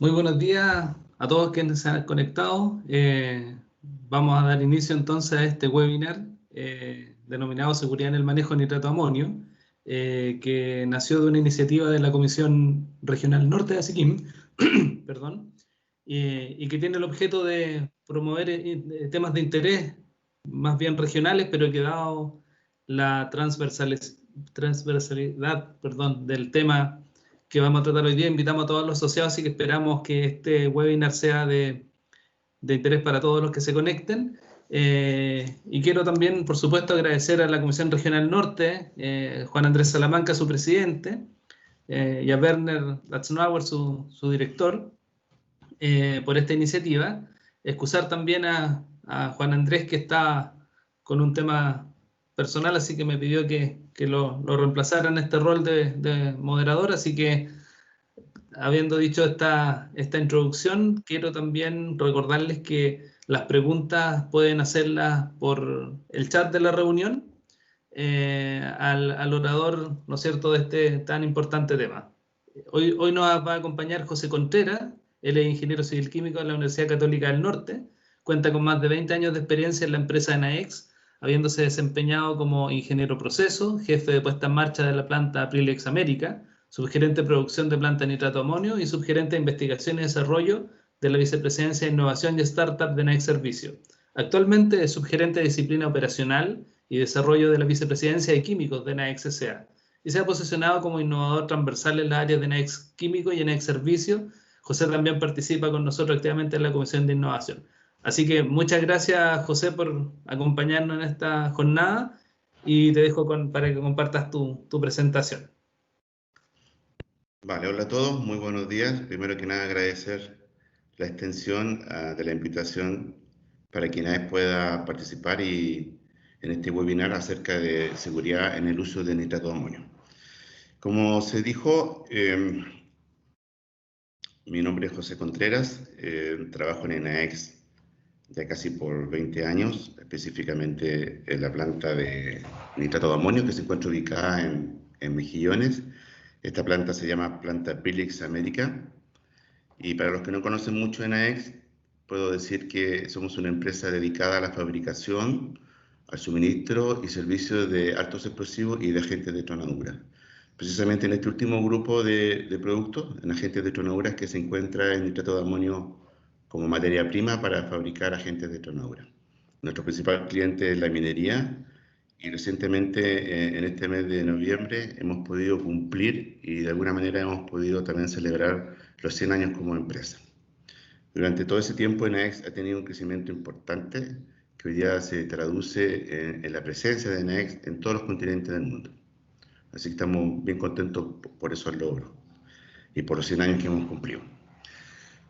Muy buenos días a todos quienes se han conectado. Vamos a dar inicio entonces a este webinar denominado Seguridad en el Manejo de Nitrato de Amonio, que nació de una iniciativa de la Comisión Regional Norte de Siquim, perdón, y que tiene el objeto de promover temas de interés más bien regionales, pero que dado la transversalidad, perdón, del tema que vamos a tratar hoy día, invitamos a todos los asociados, así que esperamos que este webinar sea de interés para todos los que se conecten. Y quiero también, por supuesto, agradecer a la Comisión Regional Norte, Juan Andrés Salamanca, su presidente, y a Werner Latzenauer, su director, por esta iniciativa. Excusar también a Juan Andrés, que está con un tema personal, así que me pidió que lo reemplazara en este rol de moderador, así que habiendo dicho esta introducción, quiero también recordarles que las preguntas pueden hacerlas por el chat de la reunión al orador, ¿no es cierto?, de este tan importante tema. Hoy nos va a acompañar José Contreras. Él es ingeniero civil químico de la Universidad Católica del Norte, cuenta con más de 20 años de experiencia en la empresa Enaex, habiéndose desempeñado como ingeniero proceso, jefe de puesta en marcha de la planta Aprilex América, subgerente de producción de planta de nitrato de amonio y subgerente de investigación y desarrollo de la Vicepresidencia de Innovación y Startup de Enaex Servicio. Actualmente es subgerente de disciplina operacional y desarrollo de la Vicepresidencia de Químicos de Enaex S.A. y se ha posicionado como innovador transversal en las áreas de Enaex Químico y Enaex Servicio. José también participa con nosotros activamente en la Comisión de Innovación. Así que muchas gracias, José, por acompañarnos en esta jornada y te dejo para que compartas tu presentación. Vale, hola a todos, muy buenos días. Primero que nada agradecer la extensión de la invitación para que nadie pueda participar en este webinar acerca de seguridad en el uso de nitrato de amonio. Como se dijo, mi nombre es José Contreras, trabajo en Enaex ya casi por 20 años, específicamente en la planta de nitrato de amonio que se encuentra ubicada en Mejillones. Esta planta se llama planta Aprilex América. Y para los que no conocen mucho Enaex, puedo decir que somos una empresa dedicada a la fabricación, al suministro y servicio de altos explosivos y de agentes de tronadura. Precisamente en este último grupo de productos, en agentes de tronadura, que se encuentra el nitrato de amonio como materia prima para fabricar agentes de tronadura. Nuestro principal cliente es la minería, y recientemente, en este mes de noviembre, hemos podido cumplir y de alguna manera hemos podido también celebrar los 100 años como empresa. Durante todo ese tiempo, Enaex ha tenido un crecimiento importante que hoy día se traduce en la presencia de Enaex en todos los continentes del mundo. Así que estamos bien contentos por esos logros y por los 100 años que hemos cumplido.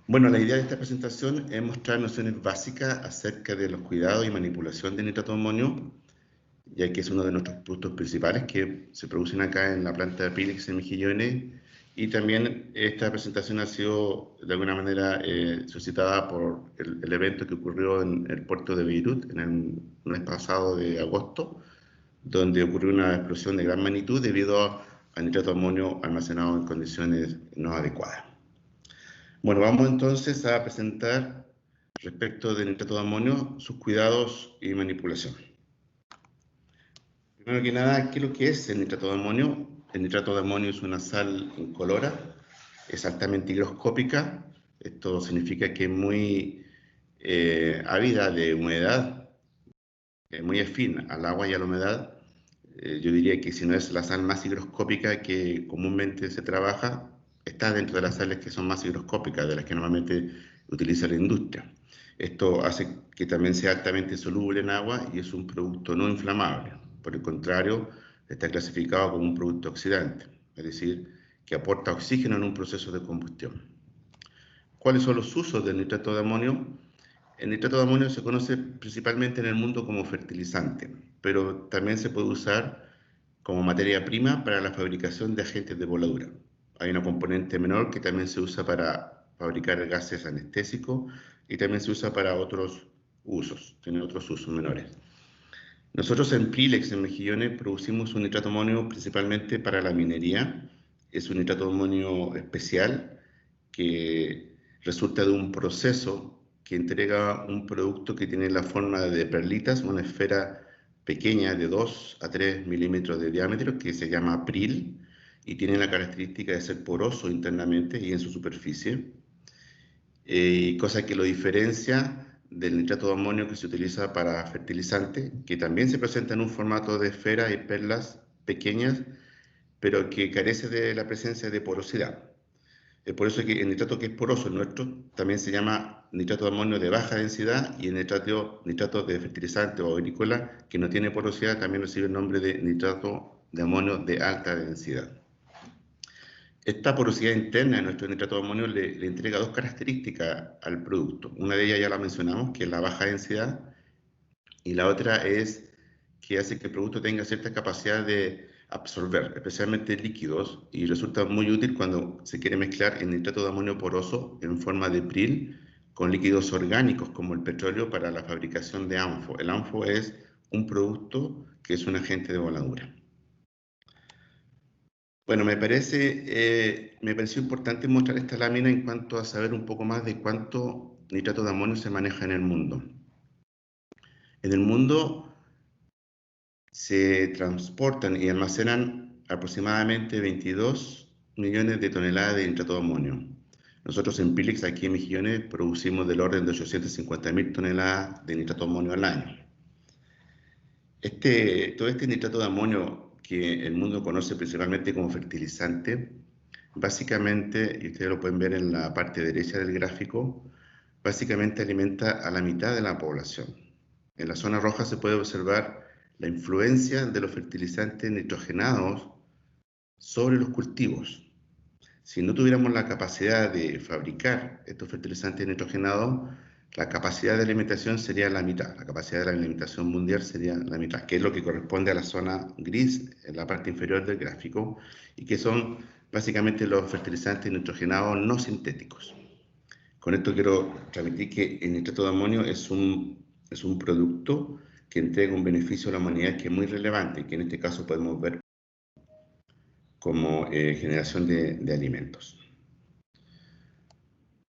Bueno, la idea de esta presentación es mostrar nociones básicas acerca de los cuidados y manipulación de nitrato de amonio, ya que es uno de nuestros productos principales que se producen acá en la planta de Aprilex en Mejillones. Y también esta presentación ha sido de alguna manera suscitada por el evento que ocurrió en el puerto de Beirut en el mes pasado de agosto, donde ocurrió una explosión de gran magnitud debido al nitrato de amonio almacenado en condiciones no adecuadas. Bueno, vamos entonces a presentar respecto del nitrato de amonio sus cuidados y manipulación. Primero que nada, ¿qué es lo que es el nitrato de amonio? El nitrato de amonio es una sal incolora, es altamente higroscópica. Esto significa que es muy ávida de humedad, muy afín al agua y a la humedad. Yo diría que si no es la sal más higroscópica que comúnmente se trabaja, está dentro de las sales que son más higroscópicas, de las que normalmente utiliza la industria. Esto hace que también sea altamente soluble en agua y es un producto no inflamable. Por el contrario, está clasificado como un producto oxidante, es decir, que aporta oxígeno en un proceso de combustión. ¿Cuáles son los usos del nitrato de amonio? El nitrato de amonio se conoce principalmente en el mundo como fertilizante, pero también se puede usar como materia prima para la fabricación de agentes de voladura. Hay una componente menor que también se usa para fabricar gases anestésicos y también se usa para otros usos, tiene otros usos menores. Nosotros en Aprilex, en Mejillones, producimos un nitrato de amonio principalmente para la minería. Es un nitrato de amonio especial que resulta de un proceso que entrega un producto que tiene la forma de perlitas, una esfera pequeña de 2 a 3 milímetros de diámetro que se llama pril y tiene la característica de ser poroso internamente y en su superficie, cosa que lo diferencia del nitrato de amonio que se utiliza para fertilizante, que también se presenta en un formato de esfera y perlas pequeñas, pero que carece de la presencia de porosidad. Es por eso que el nitrato que es poroso, el nuestro, también se llama nitrato de amonio de baja densidad, y el nitrato de fertilizante o agrícola que no tiene porosidad también recibe el nombre de nitrato de amonio de alta densidad. Esta porosidad interna de nuestro nitrato de amonio le entrega dos características al producto. Una de ellas ya la mencionamos, que es la baja densidad, y la otra es que hace que el producto tenga cierta capacidad de absorber, especialmente líquidos, y resulta muy útil cuando se quiere mezclar el nitrato de amonio poroso en forma de pril con líquidos orgánicos como el petróleo para la fabricación de ANFO. El ANFO es un producto que es un agente de voladura. Bueno, me pareció importante mostrar esta lámina en cuanto a saber un poco más de cuánto nitrato de amonio se maneja en el mundo. En el mundo se transportan y almacenan aproximadamente 22 millones de toneladas de nitrato de amonio. Nosotros en Pilex, aquí en Mejillones, producimos del orden de 850.000 toneladas de nitrato de amonio al año. Todo este nitrato de amonio que el mundo conoce principalmente como fertilizante, básicamente, y ustedes lo pueden ver en la parte derecha del gráfico, básicamente alimenta a la mitad de la población. En la zona roja se puede observar la influencia de los fertilizantes nitrogenados sobre los cultivos. Si no tuviéramos la capacidad de fabricar estos fertilizantes nitrogenados, la capacidad de alimentación sería la mitad, la capacidad de la alimentación mundial sería la mitad, que es lo que corresponde a la zona gris en la parte inferior del gráfico, y que son básicamente los fertilizantes nitrogenados no sintéticos. Con esto quiero transmitir que el nitrato de amonio es un producto que entrega un beneficio a la humanidad que es muy relevante, que en este caso podemos ver como generación de alimentos.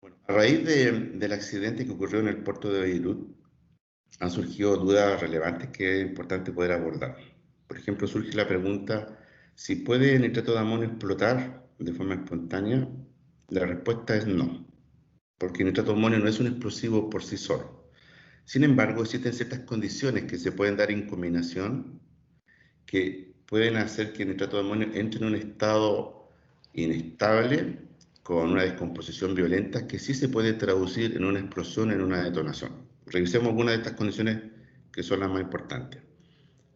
Bueno, a raíz del accidente que ocurrió en el puerto de Beirut, han surgido dudas relevantes que es importante poder abordar. Por ejemplo, surge la pregunta, ¿si puede el nitrato de amonio explotar de forma espontánea? La respuesta es no, porque el nitrato de amonio no es un explosivo por sí solo. Sin embargo, existen ciertas condiciones que se pueden dar en combinación que pueden hacer que el nitrato de amonio entre en un estado inestable con una descomposición violenta que sí se puede traducir en una explosión, en una detonación. Revisemos algunas de estas condiciones que son las más importantes.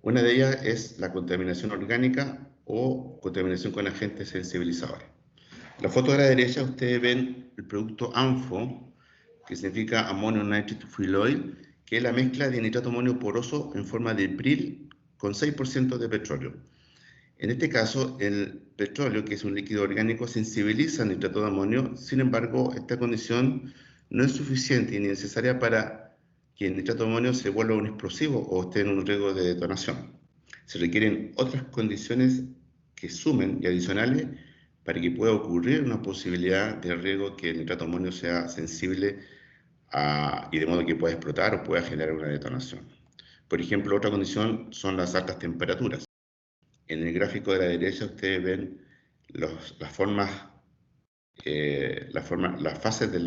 Una de ellas es la contaminación orgánica o contaminación con agentes sensibilizadores. En la foto de la derecha ustedes ven el producto ANFO, que significa Ammonium Nitrate Fuel Oil, que es la mezcla de nitrato de amonio poroso en forma de pril con 6% de petróleo. En este caso, el petróleo, que es un líquido orgánico, sensibiliza al nitrato de amonio. Sin embargo, esta condición no es suficiente ni necesaria para que el nitrato de amonio se vuelva un explosivo o esté en un riesgo de detonación. Se requieren otras condiciones que sumen y adicionales para que pueda ocurrir una posibilidad de riesgo que el nitrato de amonio sea sensible y de modo que pueda explotar o pueda generar una detonación. Por ejemplo, otra condición son las altas temperaturas. En el gráfico de la derecha ustedes ven las fases del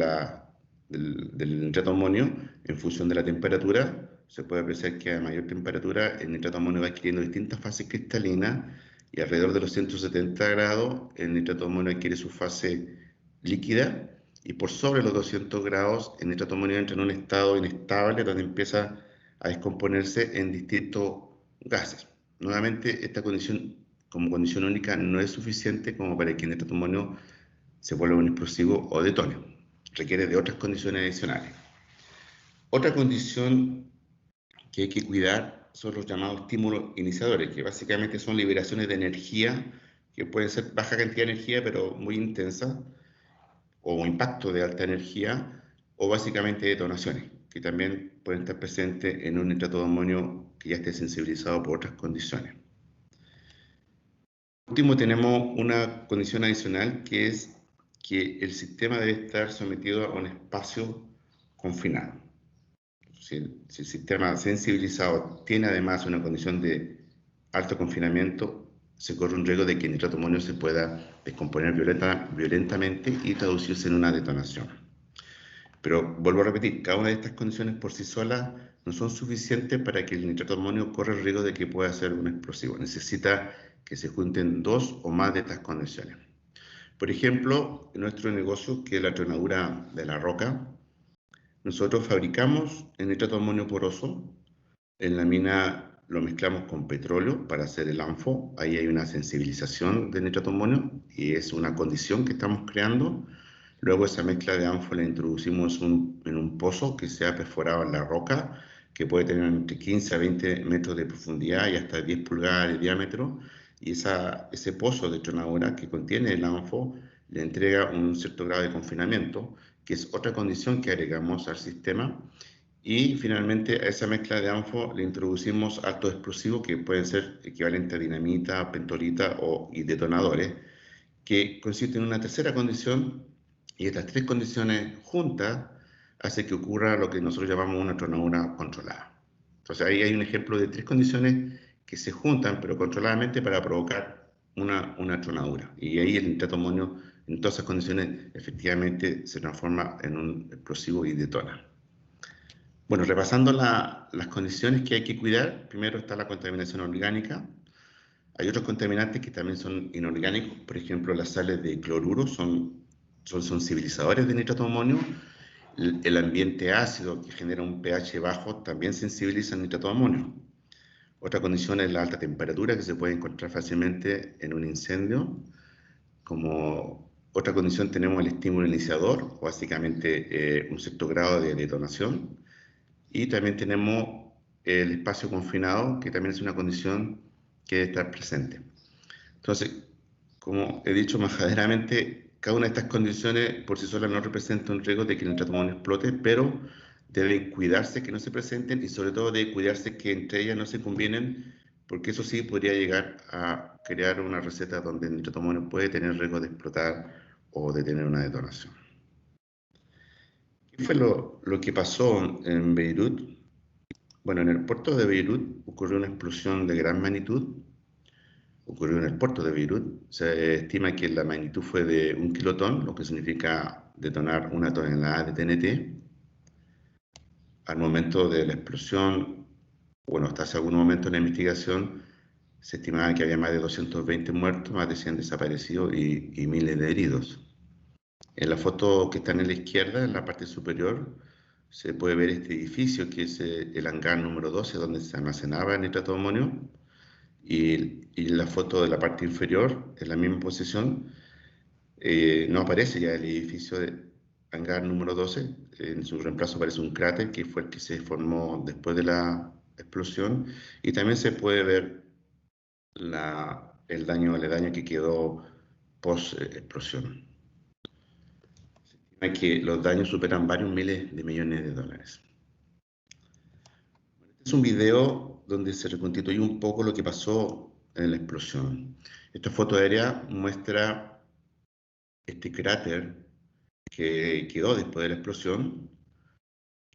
nitrato de amonio en función de la temperatura. Se puede apreciar que a mayor temperatura el nitrato de amonio va adquiriendo distintas fases cristalinas, y alrededor de los 170 grados el nitrato de amonio adquiere su fase líquida, y por sobre los 200 grados el nitrato de amonio entra en un estado inestable donde empieza a descomponerse en distintos gases. Nuevamente, esta condición como condición única no es suficiente como para que el nitrato de amonio se vuelva un explosivo o detone. Requiere de otras condiciones adicionales. Otra condición que hay que cuidar son los llamados estímulos iniciadores, que básicamente son liberaciones de energía, que pueden ser baja cantidad de energía pero muy intensa, o impacto de alta energía, o básicamente detonaciones, que también pueden estar presentes en un nitrato de amonio que ya esté sensibilizado por otras condiciones. Por último, tenemos una condición adicional que es que el sistema debe estar sometido a un espacio confinado. Si el sistema sensibilizado tiene además una condición de alto confinamiento, se corre un riesgo de que el nitrato amonio se pueda descomponer violentamente y traducirse en una detonación. Pero vuelvo a repetir, cada una de estas condiciones por sí solas no son suficientes para que el nitrato amonio corra el riesgo de que pueda ser un explosivo. Necesita que se junten dos o más de estas condiciones. Por ejemplo, en nuestro negocio, que es la tronadura de la roca, nosotros fabricamos el nitrato amonio poroso. En la mina lo mezclamos con petróleo para hacer el ANFO. Ahí hay una sensibilización de nitrato amonio y es una condición que estamos creando. Luego esa mezcla de ANFO la introducimos en un pozo que se ha perforado en la roca, que puede tener entre 15 a 20 metros de profundidad y hasta 10 pulgadas de diámetro. Y ese pozo de tronadura que contiene el ANFO le entrega un cierto grado de confinamiento, que es otra condición que agregamos al sistema. Y finalmente a esa mezcla de ANFO le introducimos altos explosivos que pueden ser equivalentes a dinamita, pentolita y detonadores, que consisten en una tercera condición, y estas tres condiciones juntas hacen que ocurra lo que nosotros llamamos una tronadura controlada. Entonces ahí hay un ejemplo de tres condiciones que se juntan pero controladamente para provocar una tronadura. Y ahí el nitrato amonio en todas esas condiciones efectivamente se transforma en un explosivo y detona. Bueno, repasando las condiciones que hay que cuidar, primero está la contaminación orgánica. Hay otros contaminantes que también son inorgánicos, por ejemplo, las sales de cloruro son sensibilizadores de nitrato amonio. El ambiente ácido que genera un pH bajo también sensibiliza el nitrato amonio. Otra condición es la alta temperatura que se puede encontrar fácilmente en un incendio. Como otra condición tenemos el estímulo iniciador, básicamente un cierto grado de detonación. Y también tenemos el espacio confinado, que también es una condición que debe estar presente. Entonces, como he dicho majaderamente, cada una de estas condiciones por sí sola no representa un riesgo de que el nitrato amonio explote, pero deben cuidarse que no se presenten y sobre todo debe cuidarse que entre ellas no se combinen, porque eso sí podría llegar a crear una receta donde el nitrato amonio puede tener riesgo de explotar o de tener una detonación. ¿Qué fue lo que pasó en Beirut? Bueno, en el puerto de Beirut ocurrió una explosión de gran magnitud. Ocurrió en el puerto de Beirut. Se estima que la magnitud fue de 1 kilotón, lo que significa detonar 1 tonelada de TNT. Al momento de la explosión, bueno, hasta hace algún momento en la investigación, se estimaba que había más de 220 muertos, más de 100 desaparecidos y miles de heridos. En la foto que está en la izquierda, en la parte superior, se puede ver este edificio que es el hangar número 12, donde se almacenaba el nitrato de amonio. Y la foto de la parte inferior, en la misma posición, no aparece ya el edificio de hangar número 12. En su reemplazo aparece un cráter que fue el que se formó después de la explosión. Y también se puede ver el daño que quedó post-explosión. Se estima que los daños superan varios miles de millones de dólares. Este es un video donde se reconstituye un poco lo que pasó en la explosión. Esta foto aérea muestra este cráter que quedó después de la explosión.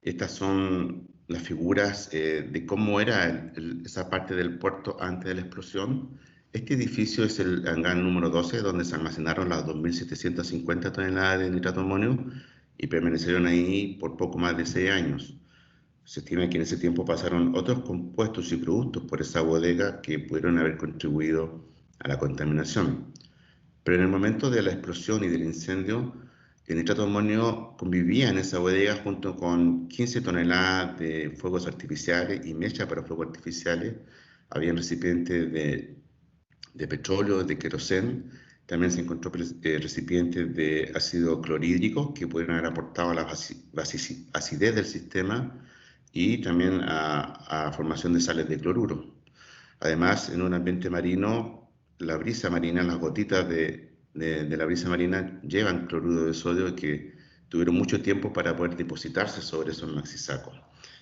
Estas son las figuras de cómo era esa parte del puerto antes de la explosión. Este edificio es el hangar número 12, donde se almacenaron las 2.750 toneladas de nitrato amonio y permanecieron ahí por poco más de 6 años. Se estima que en ese tiempo pasaron otros compuestos y productos por esa bodega que pudieron haber contribuido a la contaminación. Pero en el momento de la explosión y del incendio, el nitrato de amonio convivía en esa bodega junto con 15 toneladas de fuegos artificiales y mechas para fuegos artificiales. Había recipientes de petróleo, de queroseno. También se encontró recipientes de ácido clorhídrico que pudieron haber aportado a la acidez del sistema y también a formación de sales de cloruro. Además, en un ambiente marino, la brisa marina, las gotitas de la brisa marina llevan cloruro de sodio que tuvieron mucho tiempo para poder depositarse sobre esos maxisacos.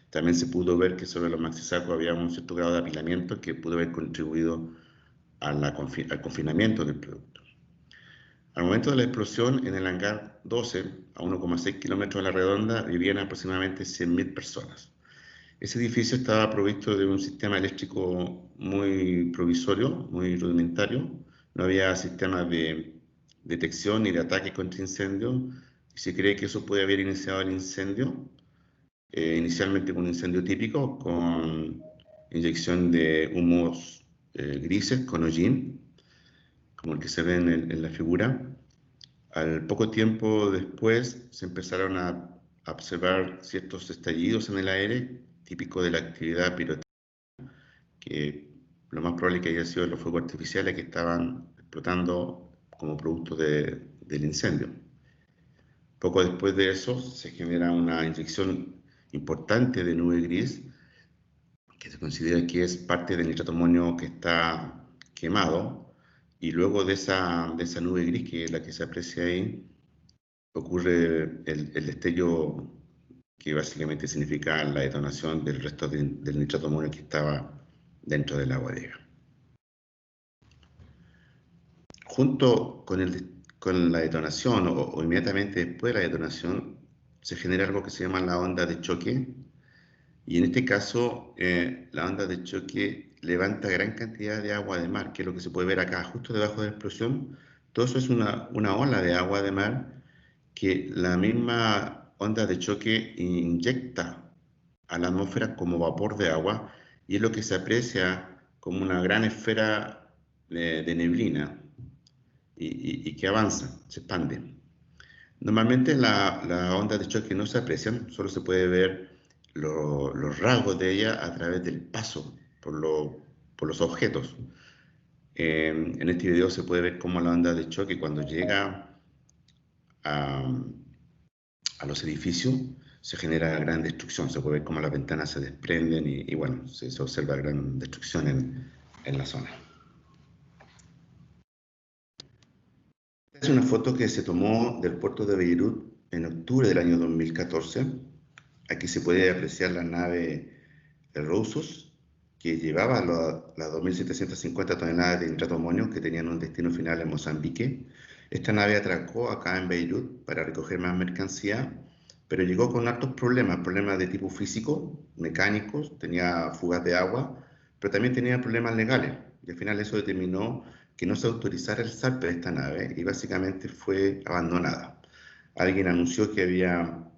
También se pudo ver que sobre los maxisacos había un cierto grado de apilamiento que pudo haber contribuido al confinamiento del producto. Al momento de la explosión, en el hangar 12, a 1,6 kilómetros a la redonda, vivían aproximadamente 100.000 personas. Ese edificio estaba provisto de un sistema eléctrico muy provisorio, muy rudimentario. No había sistemas de detección ni de ataque contra incendio. Y se cree que eso puede haber iniciado el incendio, inicialmente con un incendio típico, con inyección de humos grises, con hollín, como el que se ve en la figura. Al poco tiempo después se empezaron a observar ciertos estallidos en el aire, típico de la actividad pirotécnica, que lo más probable es que haya sido los fuegos artificiales que estaban explotando como producto del incendio. Poco después de eso se genera una inyección importante de nube gris, que se considera que es parte del nitrato amonio que está quemado, y luego de esa nube gris, que es la que se aprecia ahí, ocurre el destello que básicamente significa la detonación del resto del nitrato amonio que estaba dentro de la bodega. Junto con la detonación o inmediatamente después de la detonación se genera algo que se llama la onda de choque, y en este caso la onda de choque levanta gran cantidad de agua de mar, que es lo que se puede ver acá justo debajo de la explosión. Todo eso es una ola de agua de mar que la misma onda de choque inyecta a la atmósfera como vapor de agua, y es lo que se aprecia como una gran esfera de neblina y que avanza, se expande. Normalmente las ondas de choque no se aprecian, solo se puede ver los rasgos de ella a través del paso por los objetos. En este video se puede ver cómo la onda de choque, cuando llega a los edificios, se genera gran destrucción. Se puede ver cómo las ventanas se desprenden y bueno, se observa gran destrucción en la zona. Esta es una foto que se tomó del puerto de Beirut en octubre del año 2014. Aquí se puede apreciar la nave Rosus, que llevaba las 2.750 toneladas de nitrato amonio que tenían un destino final en Mozambique. Esta nave atracó acá en Beirut para recoger más mercancía, pero llegó con hartos problemas de tipo físico, mecánicos, tenía fugas de agua, pero también tenía problemas legales. Y al final eso determinó que no se autorizara el zarpe de esta nave y básicamente fue abandonada. Alguien anunció que había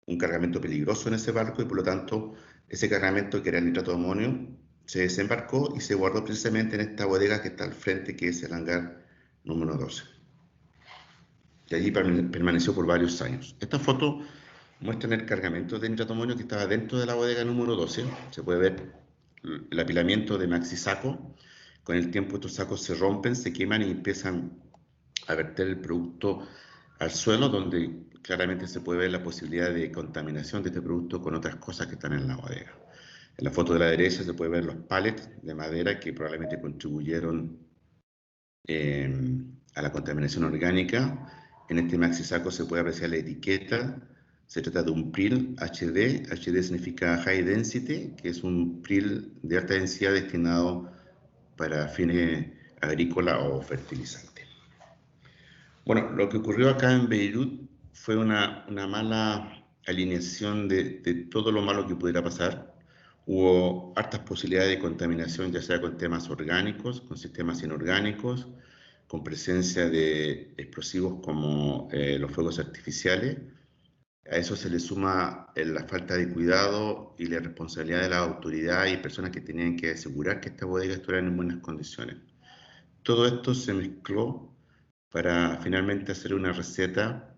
un cargamento peligroso en ese barco y por lo tanto ese cargamento, que era el nitrato de amonio, se desembarcó y se guardó precisamente en esta bodega que está al frente, que es el hangar número 12. Y allí permaneció por varios años. Esta foto muestra el cargamento de nitrato de amonio que estaba dentro de la bodega número 12. Se puede ver el apilamiento de maxi saco. Con el tiempo estos sacos se rompen, se queman y empiezan a verter el producto al suelo, donde claramente se puede ver la posibilidad de contaminación de este producto con otras cosas que están en la bodega. En la foto de la derecha se puede ver los pallets de madera que probablemente contribuyeron a la contaminación orgánica. En este maxi saco se puede apreciar la etiqueta. Se trata de un prill HD. HD significa High Density, que es un prill de alta densidad destinado para fines agrícolas o fertilizantes. Bueno, lo que ocurrió acá en Beirut fue una mala alineación de todo lo malo que pudiera pasar. Hubo hartas posibilidades de contaminación, ya sea con temas orgánicos, con sistemas inorgánicos, con presencia de explosivos como los fuegos artificiales. A eso se le suma la falta de cuidado y la responsabilidad de la autoridad y personas que tenían que asegurar que esta bodega estuviera en buenas condiciones. Todo esto se mezcló para finalmente hacer una receta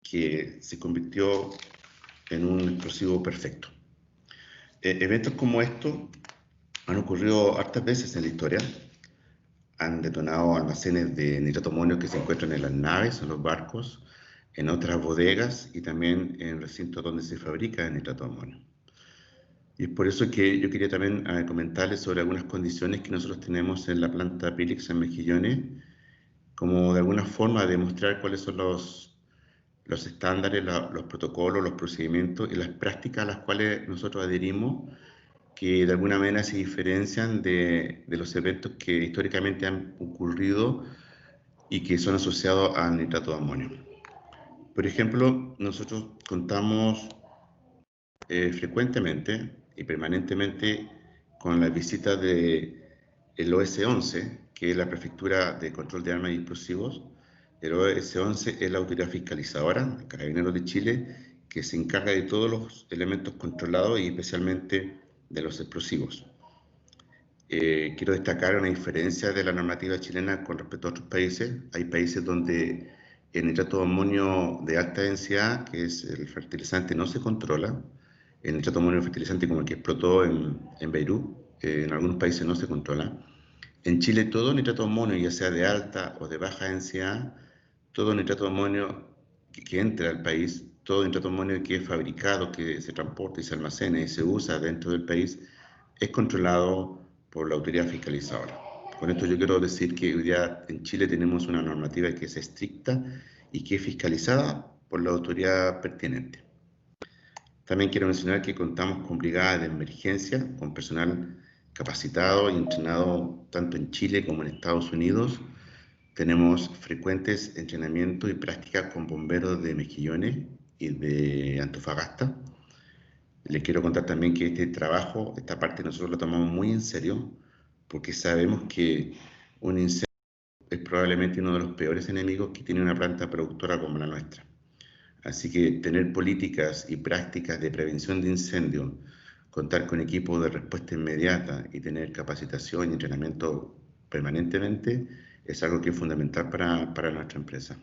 que se convirtió en un explosivo perfecto. Eventos como estos han ocurrido hartas veces en la historia. Han detonado almacenes de nitrato amonio que se encuentran en las naves, en los barcos, en otras bodegas y también en recintos donde se fabrica el nitrato amonio. Y es por eso que yo quería también comentarles sobre algunas condiciones que nosotros tenemos en la planta Pilix en Mejillones, como de alguna forma demostrar cuáles son los estándares, los protocolos, los procedimientos y las prácticas a las cuales nosotros adherimos, que de alguna manera se diferencian de los eventos que históricamente han ocurrido y que son asociados al nitrato de amonio. Por ejemplo, nosotros contamos frecuentemente y permanentemente con la visita del OS-11, que es la Prefectura de Control de Armas y Explosivos. El OS-11 es la autoridad fiscalizadora, el Carabineros de Chile, que se encarga de todos los elementos controlados y especialmente de los explosivos. Quiero destacar una diferencia de la normativa chilena con respecto a otros países. Hay países donde el nitrato de amonio de alta densidad, que es el fertilizante, no se controla. El nitrato de amonio fertilizante como el que explotó en Beirut, en algunos países no se controla. En Chile todo nitrato de amonio, ya sea de alta o de baja densidad, todo nitrato de amonio que entra al país, todo nitrato de amonio que es fabricado, que se transporta y se almacena y se usa dentro del país, es controlado por la autoridad fiscalizadora. Con esto yo quiero decir que hoy día en Chile tenemos una normativa que es estricta y que es fiscalizada por la autoridad pertinente. También quiero mencionar que contamos con brigadas de emergencia, con personal capacitado y entrenado tanto en Chile como en Estados Unidos. Tenemos frecuentes entrenamientos y prácticas con bomberos de Mejillones y de Antofagasta. Les quiero contar también que este trabajo, esta parte nosotros lo tomamos muy en serio, porque sabemos que un incendio es probablemente uno de los peores enemigos que tiene una planta productora como la nuestra. Así que tener políticas y prácticas de prevención de incendios, contar con equipos de respuesta inmediata y tener capacitación y entrenamiento permanentemente es algo que es fundamental para nuestra empresa.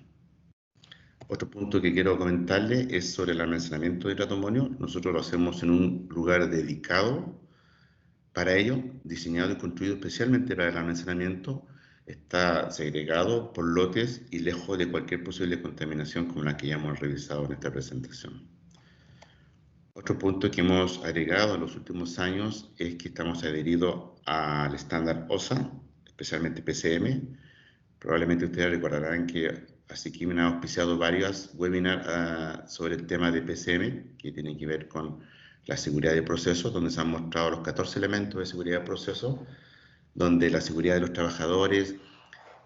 Otro punto que quiero comentarles es sobre el almacenamiento de nitrato de amonio. Nosotros lo hacemos en un lugar dedicado para ello, diseñado y construido especialmente para el almacenamiento. Está segregado por lotes y lejos de cualquier posible contaminación como la que ya hemos revisado en esta presentación. Otro punto que hemos agregado en los últimos años es que estamos adheridos al estándar OSA, especialmente PCM. Probablemente ustedes recordarán que Asiquim ha auspiciado varios webinars sobre el tema de PCM, que tienen que ver con la seguridad de procesos, donde se han mostrado los 14 elementos de seguridad de procesos, donde la seguridad de los trabajadores,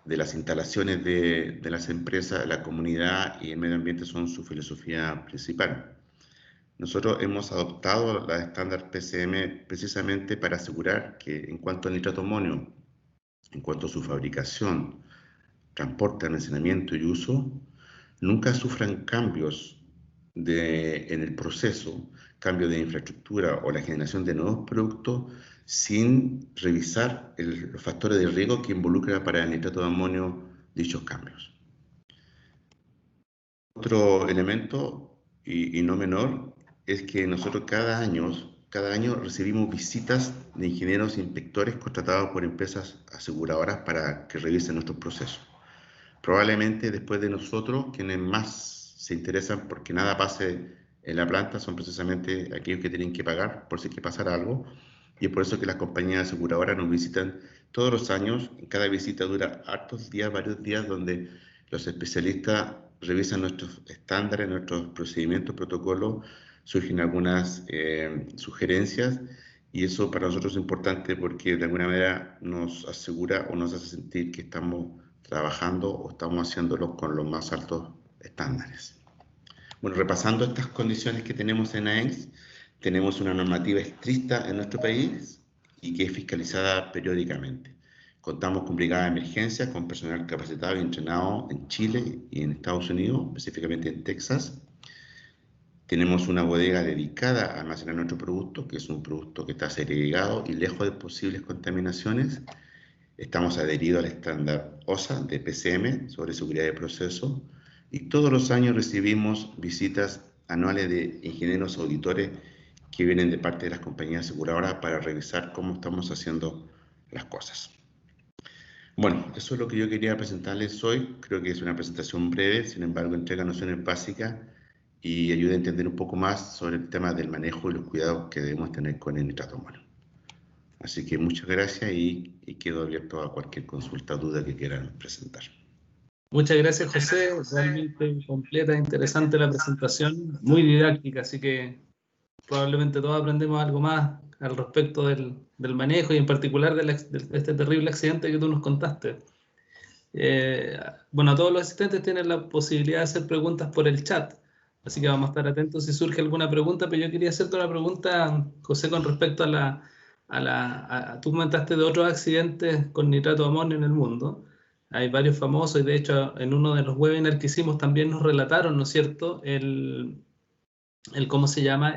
de las instalaciones de las empresas, la comunidad y el medio ambiente son su filosofía principal. Nosotros hemos adoptado la estándar PCM precisamente para asegurar que en cuanto al nitrato amonio, en cuanto a su fabricación, transporte, almacenamiento y uso, nunca sufran cambios en el proceso, cambio de infraestructura o la generación de nuevos productos sin revisar los factores de riesgo que involucran para el nitrato de amonio dichos cambios. Otro elemento, y no menor, es que nosotros cada año recibimos visitas de ingenieros e inspectores contratados por empresas aseguradoras para que revisen nuestros procesos. Probablemente después de nosotros, quienes más se interesan porque nada pase en la planta son precisamente aquellos que tienen que pagar por si hay que pasar algo, y es por eso que las compañías aseguradoras nos visitan todos los años. Cada visita dura hartos días, varios días, donde los especialistas revisan nuestros estándares, nuestros procedimientos, protocolos, surgen algunas sugerencias, y eso para nosotros es importante porque de alguna manera nos asegura o nos hace sentir que estamos trabajando o estamos haciéndolo con los más altos estándares. Bueno, repasando estas condiciones que tenemos en AENS, tenemos una normativa estricta en nuestro país y que es fiscalizada periódicamente. Contamos con brigadas de emergencia, con personal capacitado y entrenado en Chile y en Estados Unidos, específicamente en Texas. Tenemos una bodega dedicada a almacenar nuestro producto, que es un producto que está segregado y lejos de posibles contaminaciones. Estamos adheridos al estándar OSA de PCM sobre seguridad de proceso, y todos los años recibimos visitas anuales de ingenieros auditores que vienen de parte de las compañías aseguradoras para revisar cómo estamos haciendo las cosas. Bueno, eso es lo que yo quería presentarles hoy. Creo que es una presentación breve, sin embargo entrega nociones básicas y ayuda a entender un poco más sobre el tema del manejo y los cuidados que debemos tener con el nitrato humano. Así que muchas gracias y quedo abierto a cualquier consulta o duda que quieran presentar. Muchas gracias, José. Realmente completa, interesante la presentación, muy didáctica, así que probablemente todos aprendemos algo más al respecto del manejo y en particular de este terrible accidente que tú nos contaste. Bueno, todos los asistentes tienen la posibilidad de hacer preguntas por el chat, así que vamos a estar atentos si surge alguna pregunta, pero yo quería hacerte una pregunta, José, con respecto tú comentaste de otros accidentes con nitrato de amonio en el mundo. Hay varios famosos y de hecho en uno de los webinars que hicimos también nos relataron, ¿no es cierto?, ¿cómo se llama?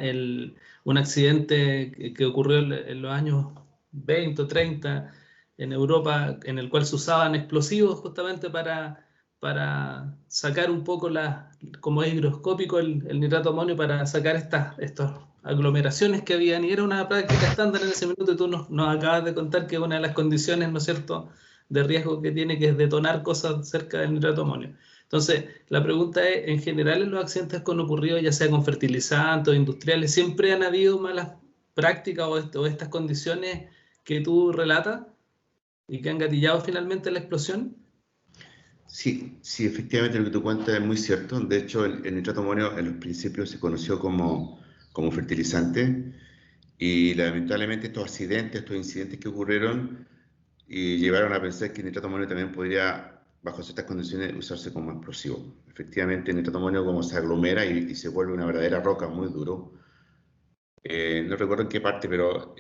Un accidente que ocurrió en los años 20 o 30 en Europa, en el cual se usaban explosivos justamente para sacar un poco, como es higroscópico el nitrato de amonio, para sacar estas aglomeraciones que habían, y era una práctica estándar en ese minuto, y tú nos acabas de contar que una de las condiciones, ¿no es cierto?, de riesgo que tiene, que es detonar cosas cerca del nitrato de amonio. Entonces, la pregunta es, en general en los accidentes que han ocurrido, ya sea con fertilizantes o industriales, ¿siempre han habido malas prácticas o estas condiciones que tú relatas y que han gatillado finalmente la explosión? Sí, sí, efectivamente lo que tú cuentas es muy cierto. De hecho, el nitrato de amonio en los principios se conoció como fertilizante, y lamentablemente estos accidentes, estos incidentes que ocurrieron y llevaron a pensar que el nitrato de amonio también podría, bajo ciertas condiciones, usarse como explosivo. Efectivamente, el nitrato de amonio, como se aglomera y se vuelve una verdadera roca muy duro, no recuerdo en qué parte, pero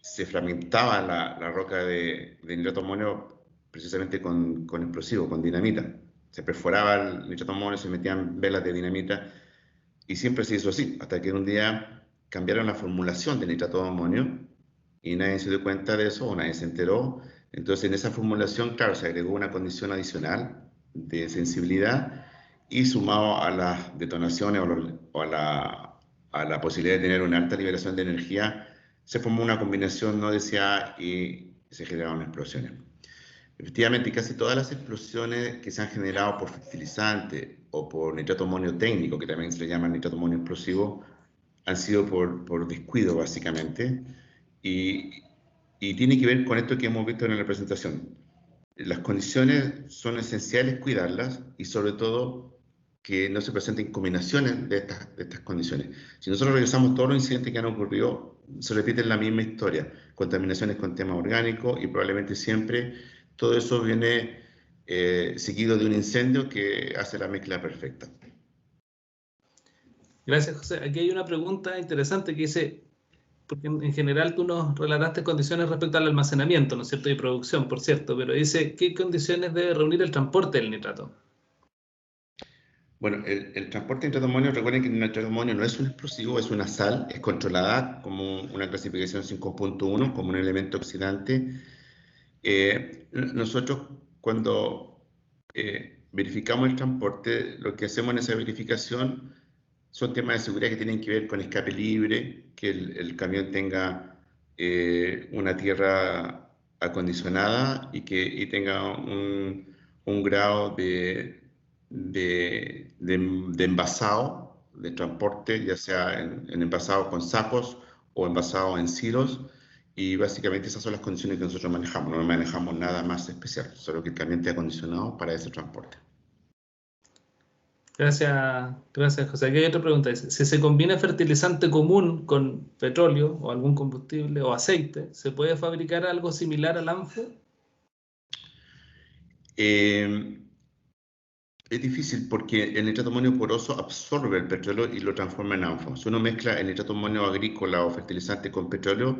se fragmentaba la roca de nitrato de amonio precisamente con explosivo, con dinamita. Se perforaba el nitrato de amonio, se metían velas de dinamita, y siempre se hizo así, hasta que un día cambiaron la formulación del nitrato de amonio y nadie se dio cuenta de eso, o nadie se enteró. Entonces, en esa formulación, claro, se agregó una condición adicional de sensibilidad, y sumado a las detonaciones a la posibilidad de tener una alta liberación de energía, se formó una combinación no deseada y se generaron explosiones. Efectivamente, casi todas las explosiones que se han generado por fertilizante o por nitrato amonio técnico, que también se le llama nitrato amonio explosivo, han sido por descuido, básicamente, y tiene que ver con esto que hemos visto en la presentación. Las condiciones son esenciales cuidarlas, y sobre todo que no se presenten combinaciones de estas condiciones. Si nosotros revisamos todos los incidentes que han ocurrido, se repiten la misma historia: contaminaciones con temas orgánicos, y probablemente siempre todo eso viene seguido de un incendio que hace la mezcla perfecta. Gracias, José. Aquí hay una pregunta interesante que dice, porque en general tú nos relataste condiciones respecto al almacenamiento, ¿no es cierto?, y producción, por cierto, pero dice, ¿qué condiciones debe reunir el transporte del nitrato? Bueno, el transporte de nitrato de amonio, recuerden que el nitrato de amonio no es un explosivo, es una sal, es controlada como una clasificación 5.1, como un elemento oxidante. Nosotros, cuando verificamos el transporte, lo que hacemos en esa verificación son temas de seguridad que tienen que ver con escape libre, que el camión tenga una tierra acondicionada y que tenga un grado de envasado, de transporte, ya sea en envasado con sacos o envasado en silos. Y básicamente esas son las condiciones que nosotros manejamos. No manejamos nada más especial, solo que el camión esté acondicionado para ese transporte. Gracias, José. Aquí hay otra pregunta. Dice, si se combina fertilizante común con petróleo o algún combustible o aceite, ¿se puede fabricar algo similar al ANFO? Es difícil, porque el nitrato amonio poroso absorbe el petróleo y lo transforma en ANFO. Si uno mezcla el nitrato amonio agrícola o fertilizante con petróleo,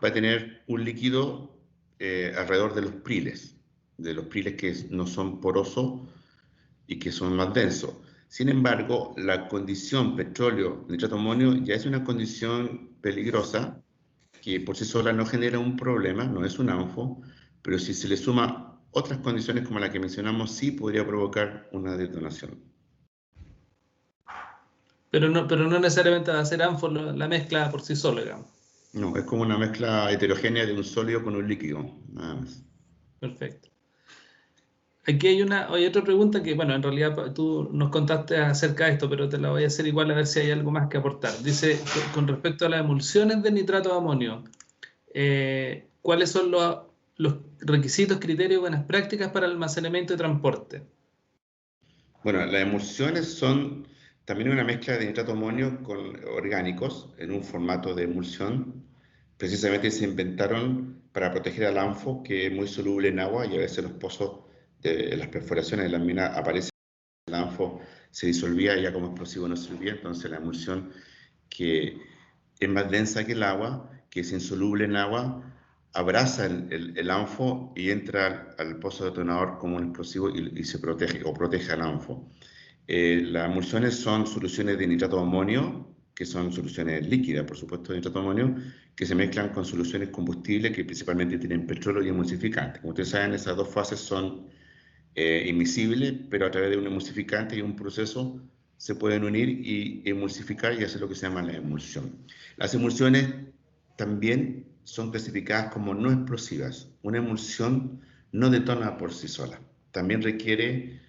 va a tener un líquido alrededor de los priles que no son porosos y que son más densos. Sin embargo, la condición petróleo-nitrato amonio ya es una condición peligrosa, que por sí sola no genera un problema, no es un ANFO, pero si se le suma otras condiciones como la que mencionamos, sí podría provocar una detonación. Pero no necesariamente va a ser ANFO la mezcla por sí sola, digamos. No, es como una mezcla heterogénea de un sólido con un líquido, nada más. Perfecto. Aquí hay otra pregunta que, bueno, en realidad tú nos contaste acerca de esto, pero te la voy a hacer igual a ver si hay algo más que aportar. Dice, con respecto a las emulsiones de nitrato de amonio, ¿cuáles son los requisitos, criterios y buenas prácticas para el almacenamiento y transporte? Bueno, las emulsiones son también una mezcla de nitrato amonio con orgánicos en un formato de emulsión. Precisamente se inventaron para proteger al ANFO, que es muy soluble en agua, y a veces los pozos las perforaciones de las minas aparece el ANFO, se disolvía, ya como explosivo no servía, entonces la emulsión, que es más densa que el agua, que es insoluble en agua, abraza el ANFO y entra al pozo detonador como un explosivo y se protege o protege al ANFO. Las emulsiones son soluciones de nitrato de amonio, que son soluciones líquidas, por supuesto, de nitrato de amonio, que se mezclan con soluciones combustibles que principalmente tienen petróleo y emulsificantes. Como ustedes saben, esas dos fases son imisibles, pero a través de un emulsificante y un proceso se pueden unir y emulsificar y hacer lo que se llama la emulsión. Las emulsiones también son clasificadas como no explosivas. Una emulsión no detona por sí sola. También requiere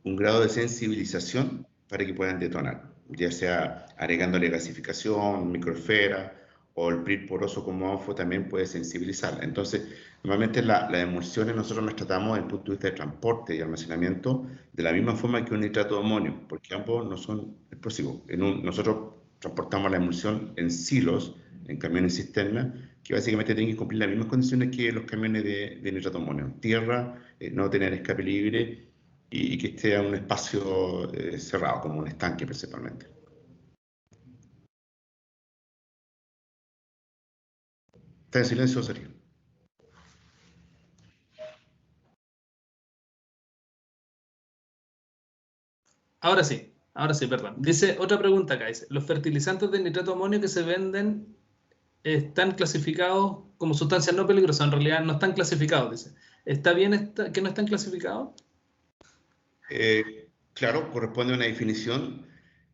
un grado de sensibilización para que puedan detonar, ya sea agregándole gasificación, microesfera, o el PRIT poroso como ANFO también puede sensibilizarla. Entonces, normalmente las emulsiones nosotros las tratamos desde el punto de vista de transporte y almacenamiento de la misma forma que un nitrato de amonio, porque ambos no son explosivos. Nosotros transportamos la emulsión en silos, en camiones cisterna, que básicamente tienen que cumplir las mismas condiciones que los camiones de nitrato de amonio. Tierra, no tener escape libre y que esté en un espacio cerrado, como un estanque principalmente. Está en silencio, Sergio. Ahora sí, perdón. Dice otra pregunta acá. Dice, ¿los fertilizantes de nitrato de amonio que se venden están clasificados como sustancias no peligrosas? En realidad no están clasificados, dice. ¿Está bien que no están clasificados? Claro, corresponde a una definición.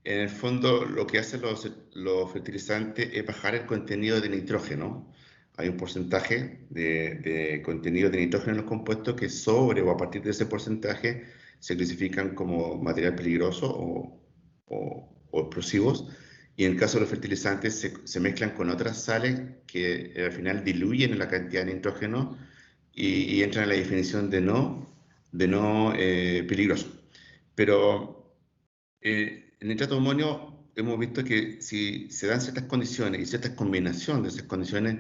En el fondo, lo que hacen los fertilizantes es bajar el contenido de nitrógeno. Hay un porcentaje de contenido de nitrógeno en los compuestos que sobre o a partir de ese porcentaje se clasifican como material peligroso o explosivos. Y en el caso de los fertilizantes se mezclan con otras sales que al final diluyen la cantidad de nitrógeno y entran en la definición de no peligroso. Pero en nitrato de amonio hemos visto que si se dan ciertas condiciones y ciertas combinaciones de esas condiciones,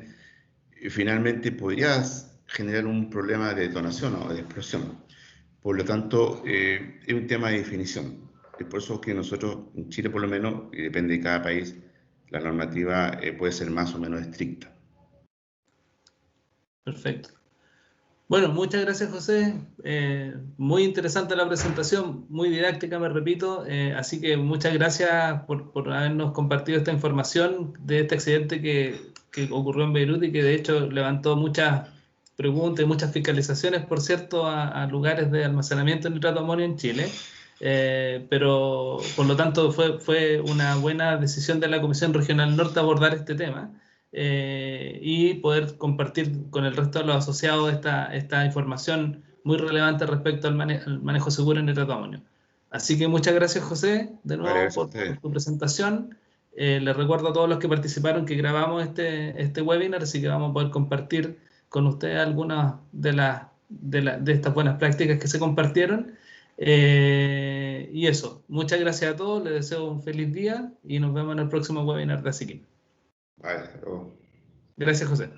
finalmente podrías generar un problema de detonación o de explosión. Por lo tanto, es un tema de definición. Es por eso que nosotros, en Chile por lo menos, y depende de cada país, la normativa puede ser más o menos estricta. Perfecto. Bueno, muchas gracias, José. Muy interesante la presentación, muy didáctica, me repito. Así que muchas gracias por habernos compartido esta información de este accidente que ocurrió en Beirut y que de hecho levantó muchas preguntas y muchas fiscalizaciones, por cierto, a lugares de almacenamiento de nitrato de amonio en Chile. Pero por lo tanto fue una buena decisión de la Comisión Regional Norte abordar este tema. Y poder compartir con el resto de los asociados esta información muy relevante respecto al manejo seguro en nitrato de amonio. Así que muchas gracias, José, de nuevo por tu presentación. Les recuerdo a todos los que participaron que grabamos este webinar, así que vamos a poder compartir con ustedes algunas de estas buenas prácticas que se compartieron. Y eso, muchas gracias a todos, les deseo un feliz día y nos vemos en el próximo webinar de Asiquim. Vale, Gracias, José.